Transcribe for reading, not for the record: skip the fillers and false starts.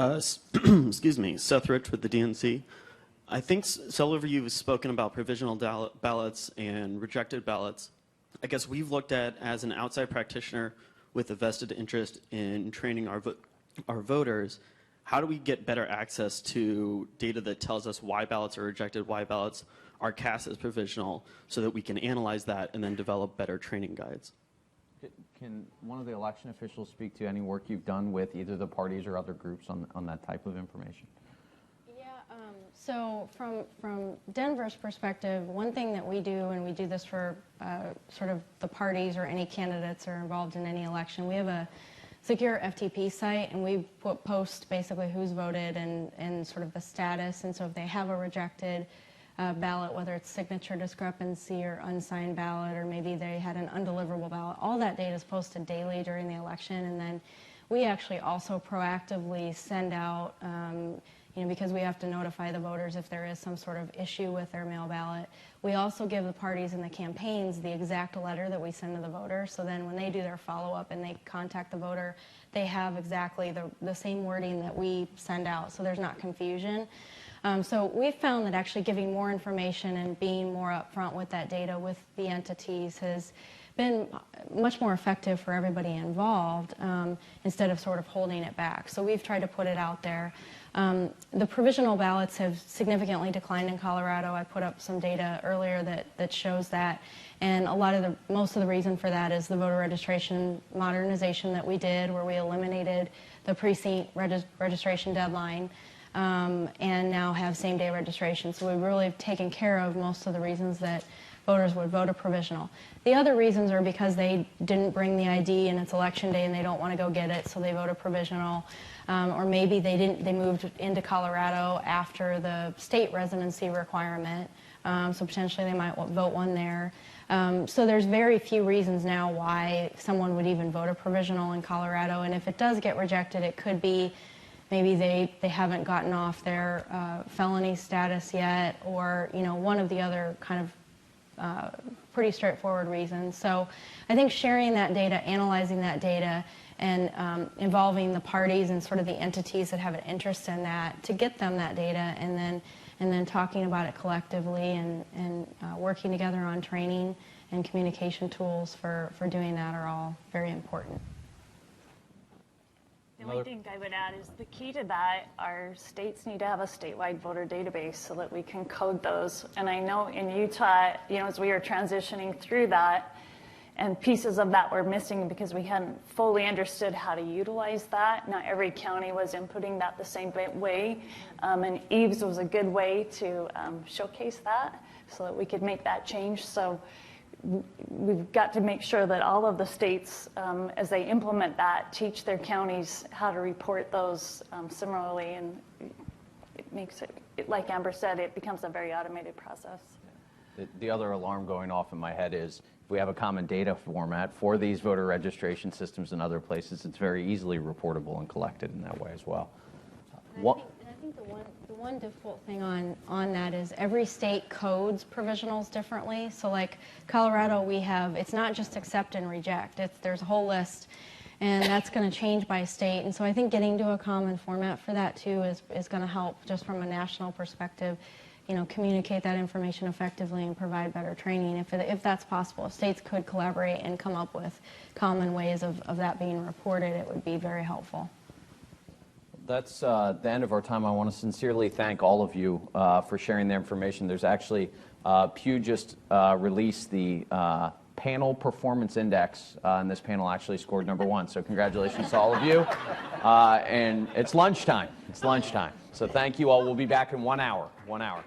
Excuse me, Seth Rich with the DNC. I think several of you have spoken about provisional ballots and rejected ballots. I guess we've looked at, as an outside practitioner with a vested interest in training our voters, how do we get better access to data that tells us why ballots are rejected, why ballots are cast as provisional, so that we can analyze that and then develop better training guides? Can one of the election officials speak to any work you've done with either the parties or other groups on that type of information? Yeah, so from Denver's perspective, one thing that we do, and we do this for sort of the parties or any candidates that are involved in any election, we have a secure FTP site, and we post basically who's voted and sort of the status. And so if they have a rejected ballot, whether it's signature discrepancy or unsigned ballot, or maybe they had an undeliverable ballot, all that data is posted daily during the election. And then we actually also proactively send out, because we have to notify the voters if there is some sort of issue with their mail ballot. We also give the parties and the campaigns the exact letter that we send to the voter, so then when they do their follow-up and they contact the voter, they have exactly the same wording that we send out, so there's not confusion. So we've found that actually giving more information and being more upfront with that data with the entities has been much more effective for everybody involved, instead of sort of holding it back. So we've tried to put it out there. The provisional ballots have significantly declined in Colorado. I put up some data earlier that shows that, and most of the reason for that is the voter registration modernization that we did, where we eliminated the precinct registration deadline, and now have same-day registration. So we've really taken care of most of the reasons that voters would vote a provisional. The other reasons are because they didn't bring the ID and it's election day and they don't want to go get it, so they vote a provisional. Or maybe they moved into Colorado after the state residency requirement, so potentially they might vote one there. So there's very few reasons now why someone would even vote a provisional in Colorado, and if it does get rejected, it could be maybe they haven't gotten off their felony status yet, or one of the other kind of pretty straightforward reasons. So I think sharing that data, analyzing that data, and involving the parties and sort of the entities that have an interest in that to get them that data, and then talking about it collectively and working together on training and communication tools for doing that are all very important. The only thing I would add is the key to that, our states need to have a statewide voter database so that we can code those. And I know in Utah, as we were transitioning through that, and pieces of that were missing because we hadn't fully understood how to utilize that. Not every county was inputting that the same way. And EVES was a good way to showcase that so that we could make that change. So we've got to make sure that all of the states, as they implement that, teach their counties how to report those similarly, and it makes it, like Amber said, it becomes a very automated process. The other alarm going off in my head is if we have a common data format for these voter registration systems in other places, it's very easily reportable and collected in that way as well. I think the one difficult thing on that is every state codes provisionals differently. So like Colorado, it's not just accept and reject. There's a whole list, and that's going to change by state. And so I think getting to a common format for that too is going to help, just from a national perspective, communicate that information effectively and provide better training. If that's possible, if states could collaborate and come up with common ways of that being reported, it would be very helpful. That's the end of our time. I want to sincerely thank all of you for sharing the information. There's actually, Pew just released the panel performance index, and this panel actually scored #1. So congratulations to all of you. And it's lunchtime. It's lunchtime. So thank you all. We'll be back in 1 hour. 1 hour.